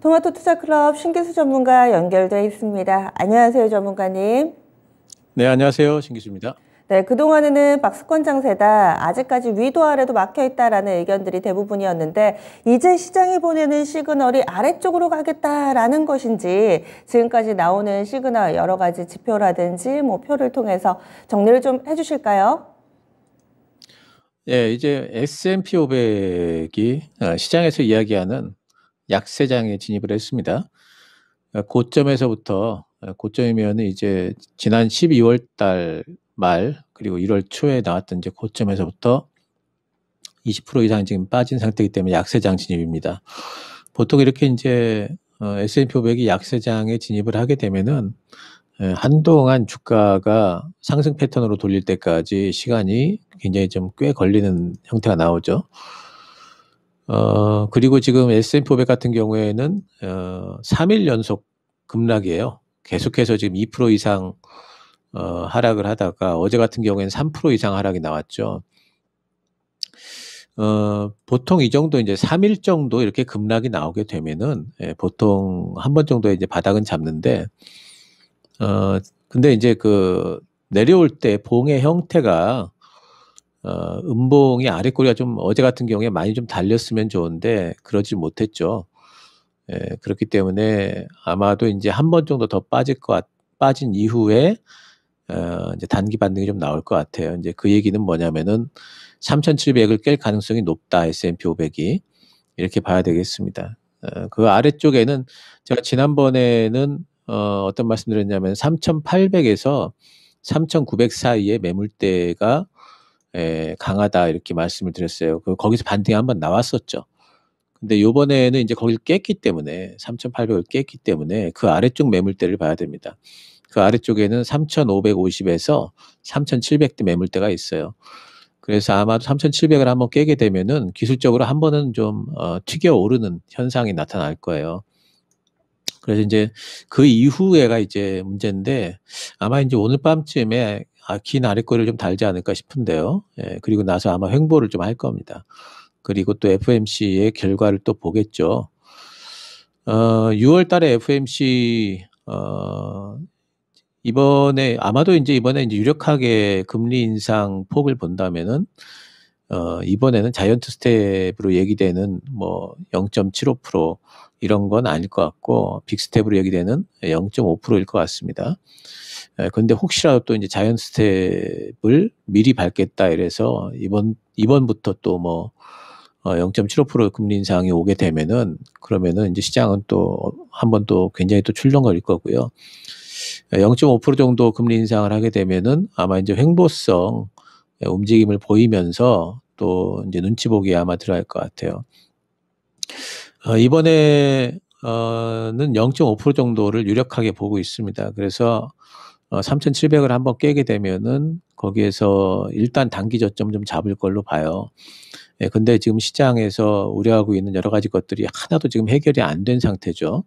토마토 투자클럽 신기수 전문가 연결되어 있습니다. 안녕하세요, 전문가님. 네, 안녕하세요. 신기수입니다. 네, 그동안에는 박스권 장세다, 아직까지 위도 아래도 막혀있다라는 의견들이 대부분이었는데 이제 시장이 보내는 시그널이 아래쪽으로 가겠다라는 것인지, 지금까지 나오는 시그널 여러 가지 지표라든지 표를 통해서 정리를 좀 해주실까요? 예, 이제 S&P 500이 시장에서 이야기하는 약세장에 진입을 했습니다. 고점에서부터, 고점이면 이제 지난 12월 달 말 그리고 1월 초에 나왔던 이제 고점에서부터 20% 이상 지금 빠진 상태이기 때문에 약세장 진입입니다. 보통 이렇게 이제 S&P 500이 약세장에 진입을 하게 되면은 한동안 주가가 상승 패턴으로 돌릴 때까지 시간이 굉장히 좀 꽤 걸리는 형태가 나오죠. 그리고 지금 S&P 500 같은 경우에는 3일 연속 급락이에요. 계속해서 지금 2% 이상 하락을 하다가 어제 같은 경우에는 3% 이상 하락이 나왔죠. 보통 이 정도 이제 3일 정도 이렇게 급락이 나오게 되면은 보통 한 번 정도 이제 바닥은 잡는데, 근데 이제 그 내려올 때 봉의 형태가 음봉이 아래 꼬리가 좀 어제 같은 경우에 많이 좀 달렸으면 좋은데 그러지 못했죠. 그렇기 때문에 아마도 이제 한 번 정도 더 빠진 이후에 이제 단기 반등이 좀 나올 것 같아요. 이제 그 얘기는 뭐냐면은 3,700을 깰 가능성이 높다, S&P 500이. 이렇게 봐야 되겠습니다. 그 아래쪽에는 제가 지난번에는 어떤 말씀 드렸냐면 3,800에서 3,900 사이에 매물대가 강하다 이렇게 말씀을 드렸어요. 거기서 반등이 한번 나왔었죠. 근데 요번에는 이제 거기를 깼기 때문에 3,800을 깼기 때문에 그 아래쪽 매물대를 봐야 됩니다. 그 아래쪽에는 3,550에서 3,700대 매물대가 있어요. 그래서 아마도 3,700을 한번 깨게 되면은 기술적으로 한 번은 좀 튀겨 오르는 현상이 나타날 거예요. 그래서 이제 그 이후에가 이제 문제인데 아마 이제 오늘 밤쯤에 긴 아랫거리를 좀 달지 않을까 싶은데요. 그리고 나서 아마 횡보를 좀 할 겁니다. 그리고 또 FOMC의 결과를 또 보겠죠. 6월 달에 FOMC 이번에 아마도 이제 이번에 유력하게 금리 인상 폭을 본다면은 이번에는 자이언트 스텝으로 얘기되는 뭐 0.75% 이런 건 아닐 것 같고 빅 스텝으로 얘기되는 0.5%일 것 같습니다. 근데 혹시라도 또 이제 자이언트 스텝을 미리 밟겠다 이래서 이번부터 또 뭐 0.75% 금리 인상이 오게 되면은 그러면은 이제 시장은 또 한 번 또 굉장히 또 출렁거릴 거고요. 0.5% 정도 금리 인상을 하게 되면은 아마 이제 횡보성 움직임을 보이면서 또 이제 눈치 보기에 아마 들어갈 것 같아요. 이번에는 0.5% 정도를 유력하게 보고 있습니다. 그래서 3,700을 한번 깨게 되면은 거기에서 일단 단기 저점 좀 잡을 걸로 봐요. 근데 지금 시장에서 우려하고 있는 여러 가지 것들이 하나도 지금 해결이 안 된 상태죠.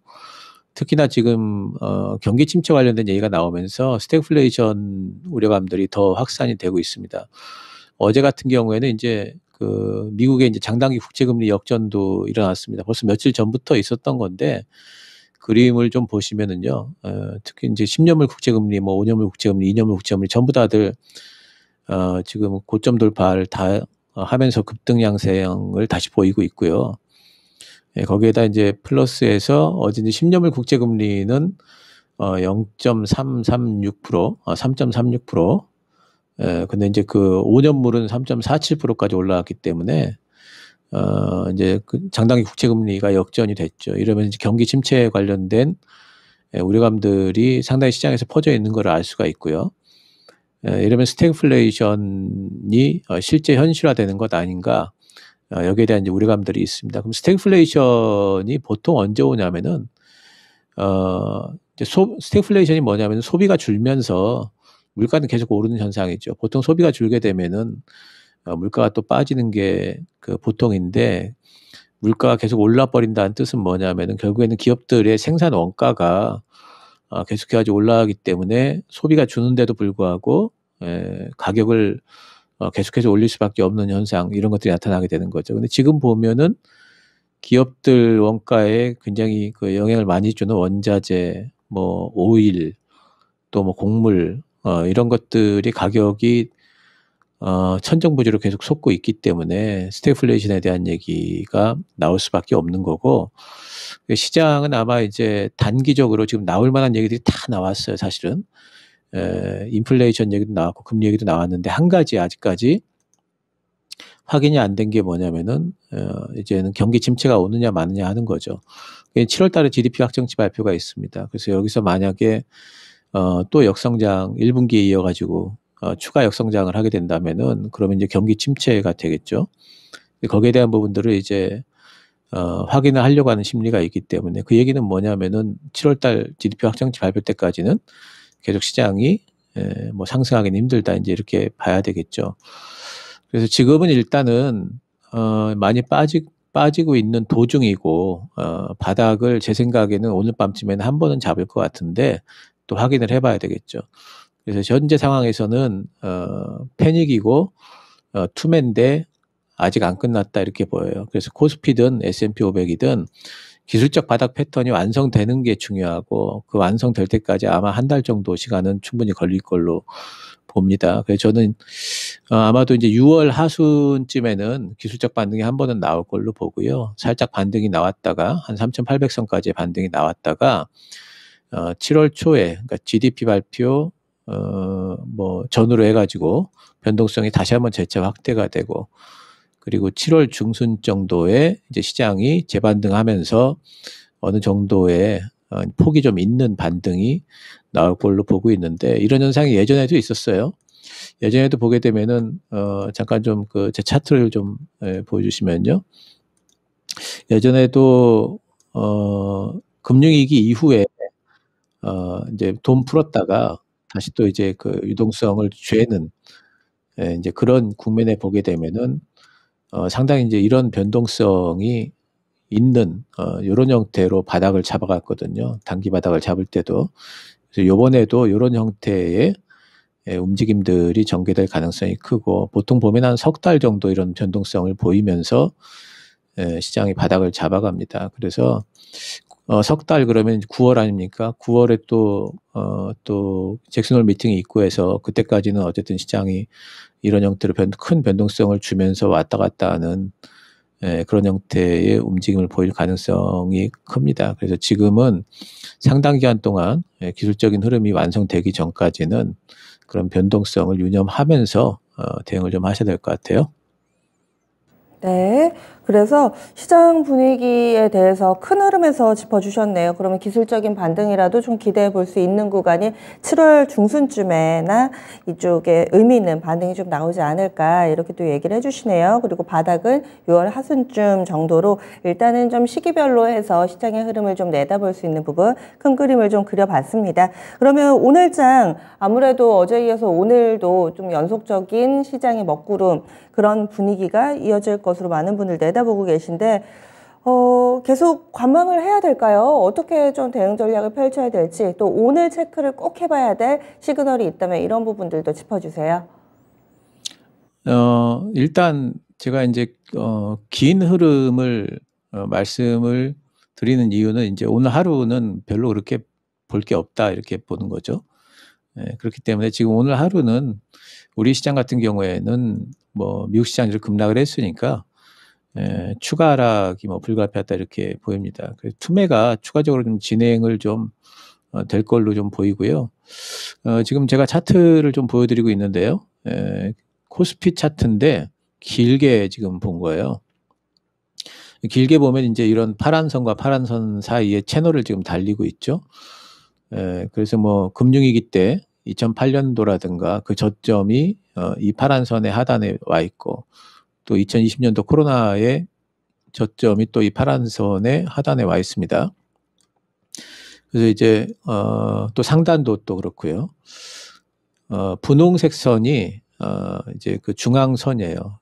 특히나 지금 경기 침체 관련된 얘기가 나오면서 스태그플레이션 우려감들이 더 확산이 되고 있습니다. 어제 같은 경우에는 이제 그 미국의 이제 장단기 국채금리 역전도 일어났습니다. 벌써 며칠 전부터 있었던 건데 그림을 좀 보시면은요, 특히 이제 10년물 국채금리, 뭐 5년물 국채금리, 2년물 국채금리 전부 다들 지금 고점 돌파를 다 하면서 급등 양상을 다시 보이고 있고요. 거기에다 이제 플러스해서 어제 이제 10년물 국채금리는 0.336%, 3.36%. 근데 이제 그 5년물은 3.47%까지 올라왔기 때문에 이제 그 장단기 국채금리가 역전이 됐죠. 이러면 이제 경기 침체에 관련된 우려감들이 상당히 시장에서 퍼져 있는 걸 알 수가 있고요. 이러면 스태그플레이션이 실제 현실화되는 것 아닌가? 여기에 대한 이제 우려감들이 있습니다. 그럼 스태그플레이션이 보통 언제 오냐면은 이제 스태그플레이션이 뭐냐면 소비가 줄면서 물가는 계속 오르는 현상이죠. 보통 소비가 줄게 되면은 물가가 또 빠지는 게 그 보통인데 물가가 계속 올라 버린다는 뜻은 뭐냐면은 결국에는 기업들의 생산 원가가 계속해가지고 올라가기 때문에 소비가 주는데도 불구하고 가격을 계속해서 올릴 수밖에 없는 현상 이런 것들이 나타나게 되는 거죠. 근데 지금 보면은 기업들 원가에 굉장히 그 영향을 많이 주는 원자재, 뭐 오일, 또 뭐 곡물, 이런 것들이 가격이 천정부지로 계속 솟고 있기 때문에 스태그플레이션에 대한 얘기가 나올 수밖에 없는 거고, 시장은 아마 이제 단기적으로 지금 나올 만한 얘기들이 다 나왔어요, 사실은. 인플레이션 얘기도 나왔고 금리 얘기도 나왔는데, 한 가지 아직까지 확인이 안 된 게 뭐냐면은 이제는 경기 침체가 오느냐 마느냐 하는 거죠. 7월 달에 GDP 확정치 발표가 있습니다. 그래서 여기서 만약에 또 역성장 1분기에 이어가지고 추가 역성장을 하게 된다면은, 그러면 이제 경기 침체가 되겠죠. 거기에 대한 부분들을 이제 확인을 하려고 하는 심리가 있기 때문에, 그 얘기는 뭐냐면은 7월 달 GDP 확정치 발표 때까지는 계속 시장이 뭐 상승하기는 힘들다, 이제 이렇게 봐야 되겠죠. 그래서 지금은 일단은 많이 빠지고 있는 도중이고, 바닥을 제 생각에는 오늘 밤쯤에는 한 번은 잡을 것 같은데 또 확인을 해봐야 되겠죠. 그래서 현재 상황에서는 패닉이고 투매인데 아직 안 끝났다, 이렇게 보여요. 그래서 코스피든 S&P 500이든 기술적 바닥 패턴이 완성되는 게 중요하고, 그 완성될 때까지 아마 한 달 정도 시간은 충분히 걸릴 걸로 봅니다. 그래서 저는 아마도 이제 6월 하순쯤에는 기술적 반등이 한 번은 나올 걸로 보고요. 살짝 반등이 나왔다가 한 3,800선까지의 반등이 나왔다가 7월 초에, 그러니까 GDP 발표 뭐 전후로 해가지고 변동성이 다시 한번 재차 확대가 되고, 그리고 7월 중순 정도에 이제 시장이 재반등하면서 어느 정도의 폭이 좀 있는 반등이 나올 걸로 보고 있는데, 이런 현상이 예전에도 있었어요. 예전에도 보게 되면은 잠깐 좀 그 제 차트를 좀 보여주시면요. 예전에도 금융위기 이후에 이제 돈 풀었다가 다시 또 이제 그 유동성을 죄는 이제 그런 국면에 보게 되면은 상당히 이제 이런 변동성이 있는 이런 형태로 바닥을 잡아갔거든요. 단기 바닥을 잡을 때도. 그래서 이번에도 이런 형태의 움직임들이 전개될 가능성이 크고, 보통 보면 한 석 달 정도 이런 변동성을 보이면서 시장이 바닥을 잡아갑니다. 그래서 석 달 그러면 9월 아닙니까? 9월에 또 잭슨홀 미팅이 있고 해서 그때까지는 어쨌든 시장이 이런 형태로 큰 변동성을 주면서 왔다 갔다 하는 그런 형태의 움직임을 보일 가능성이 큽니다. 그래서 지금은 상당 기간 동안 기술적인 흐름이 완성되기 전까지는 그런 변동성을 유념하면서 대응을 좀 하셔야 될 것 같아요. 네. 그래서 시장 분위기에 대해서 큰 흐름에서 짚어주셨네요. 그러면 기술적인 반등이라도 좀 기대해 볼 수 있는 구간이 7월 중순쯤에나 이쪽에 의미 있는 반등이 좀 나오지 않을까, 이렇게 또 얘기를 해주시네요. 그리고 바닥은 6월 하순쯤 정도로 일단은 좀 시기별로 해서 시장의 흐름을 좀 내다볼 수 있는 부분, 큰 그림을 좀 그려봤습니다. 그러면 오늘 장, 아무래도 어제에 이어서 오늘도 좀 연속적인 시장의 먹구름, 그런 분위기가 이어질 것으로 많은 분들 내다보고 계신데, 계속 관망을 해야 될까요? 어떻게 좀 대응 전략을 펼쳐야 될지, 또 오늘 체크를 꼭 해봐야 될 시그널이 있다면 이런 부분들도 짚어주세요. 일단 제가 이제 긴 흐름을 말씀을 드리는 이유는, 이제 오늘 하루는 별로 그렇게 볼 게 없다, 이렇게 보는 거죠. 그렇기 때문에 지금 오늘 하루는 우리 시장 같은 경우에는 뭐 미국 시장이 급락을 했으니까 추가 하락이 뭐 불가피하다, 이렇게 보입니다. 그래서 투매가 추가적으로 좀 진행을 좀 될 걸로 좀 보이고요. 지금 제가 차트를 좀 보여드리고 있는데요. 코스피 차트인데 길게 지금 본 거예요. 길게 보면 이제 이런 파란 선과 파란 선 사이에 채널을 지금 달리고 있죠. 그래서 뭐 금융위기 때 2008년도라든가 그 저점이 이 파란 선의 하단에 와 있고, 또 2020년도 코로나의 저점이 또 이 파란 선의 하단에 와 있습니다. 그래서 이제 또 상단도 또 그렇고요. 분홍색 선이 이제 그 중앙선이에요.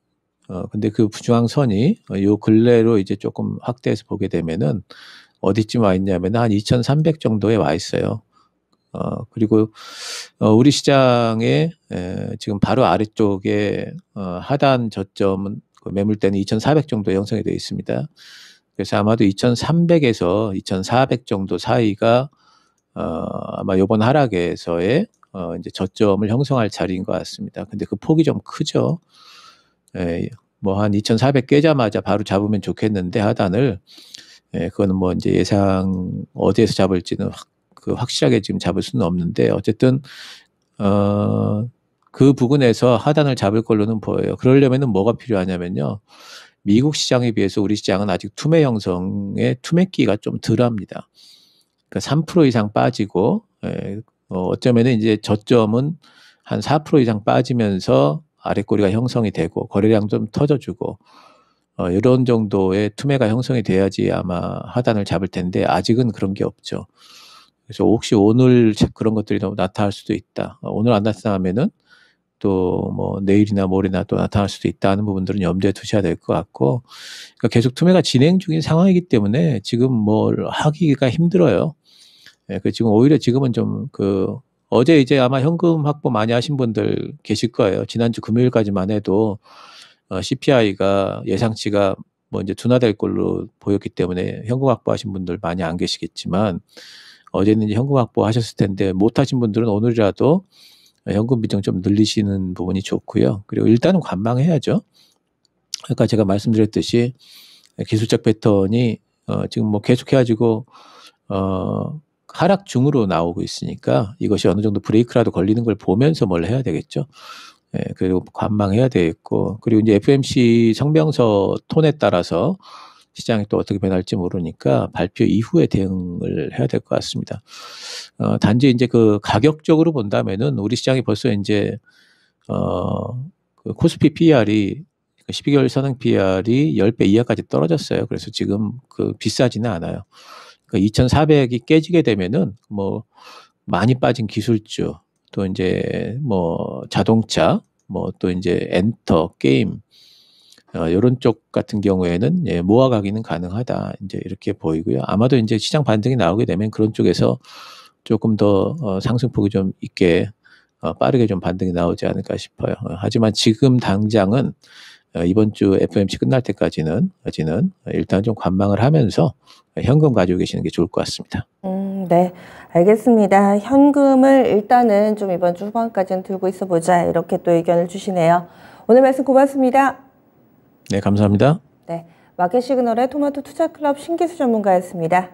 근데 그 중앙선이 요 근래로 이제 조금 확대해서 보게 되면은 어디쯤 와 있냐면 한 2,300 정도에 와 있어요. 그리고 우리 시장의 지금 바로 아래쪽에 하단 저점은 그 매물대는 2,400 정도 형성이 되어 있습니다. 그래서 아마도 2,300에서 2,400 정도 사이가 아마 이번 하락에서의 이제 저점을 형성할 자리인 것 같습니다. 근데 그 폭이 좀 크죠. 예, 뭐 한 2,400 깨자마자 바로 잡으면 좋겠는데 하단을 그거는 뭐 이제 예상 어디에서 잡을지는 확실하게 지금 잡을 수는 없는데 어쨌든 그 부분에서 하단을 잡을 걸로는 보여요. 그러려면은 뭐가 필요하냐면요. 미국 시장에 비해서 우리 시장은 아직 투매 형성의 투매기가 좀 덜합니다. 그러니까 3% 이상 빠지고 어쩌면은 이제 저점은 한 4% 이상 빠지면서 아랫꼬리가 형성이 되고 거래량 좀 터져주고 이런 정도의 투매가 형성이 돼야지 아마 하단을 잡을 텐데 아직은 그런 게 없죠. 그래서 혹시 오늘 그런 것들이 너무 나타날 수도 있다. 오늘 안 나타나면은 또 뭐 내일이나 모레나 또 나타날 수도 있다는 부분들은 염두에 두셔야 될 것 같고, 그러니까 계속 투매가 진행 중인 상황이기 때문에 지금 뭘 하기가 힘들어요. 그 지금 오히려 지금은 좀 어제 이제 아마 현금 확보 많이 하신 분들 계실 거예요. 지난주 금요일까지만 해도 CPI가 예상치가 뭐 이제 둔화될 걸로 보였기 때문에 현금 확보하신 분들 많이 안 계시겠지만 어제는 이제 현금 확보하셨을 텐데 못 하신 분들은 오늘이라도 현금 비중 좀 늘리시는 부분이 좋고요. 그리고 일단은 관망해야죠. 그러니까 제가 말씀드렸듯이 기술적 패턴이 지금 뭐 계속해가지고 하락 중으로 나오고 있으니까 이것이 어느 정도 브레이크라도 걸리는 걸 보면서 뭘 해야 되겠죠. 그리고 관망해야 되겠고, 그리고 이제 FOMC 성명서 톤에 따라서 시장이 또 어떻게 변할지 모르니까 발표 이후에 대응을 해야 될 것 같습니다. 단지 이제 가격적으로 본다면은 우리 시장이 벌써 이제 그 코스피 PR이 12개월 선행 PR이 10배 이하까지 떨어졌어요. 그래서 지금 비싸지는 않아요. 2,400이 깨지게 되면은 뭐 많이 빠진 기술주, 또 이제 뭐 자동차, 뭐 또 이제 엔터, 게임, 이런 쪽 같은 경우에는 모아가기는 가능하다. 이제 이렇게 보이고요. 아마도 이제 시장 반등이 나오게 되면 그런 쪽에서 조금 더 상승폭이 좀 있게 빠르게 좀 반등이 나오지 않을까 싶어요. 하지만 지금 당장은 이번 주 FOMC 끝날 때까지는 일단 좀 관망을 하면서 현금 가지고 계시는 게 좋을 것 같습니다. 네, 알겠습니다. 현금을 일단은 좀 이번 주 후반까지는 들고 있어 보자. 이렇게 또 의견을 주시네요. 오늘 말씀 고맙습니다. 네, 감사합니다. 네, 마켓시그널의 토마토 투자클럽 신기수 전문가였습니다.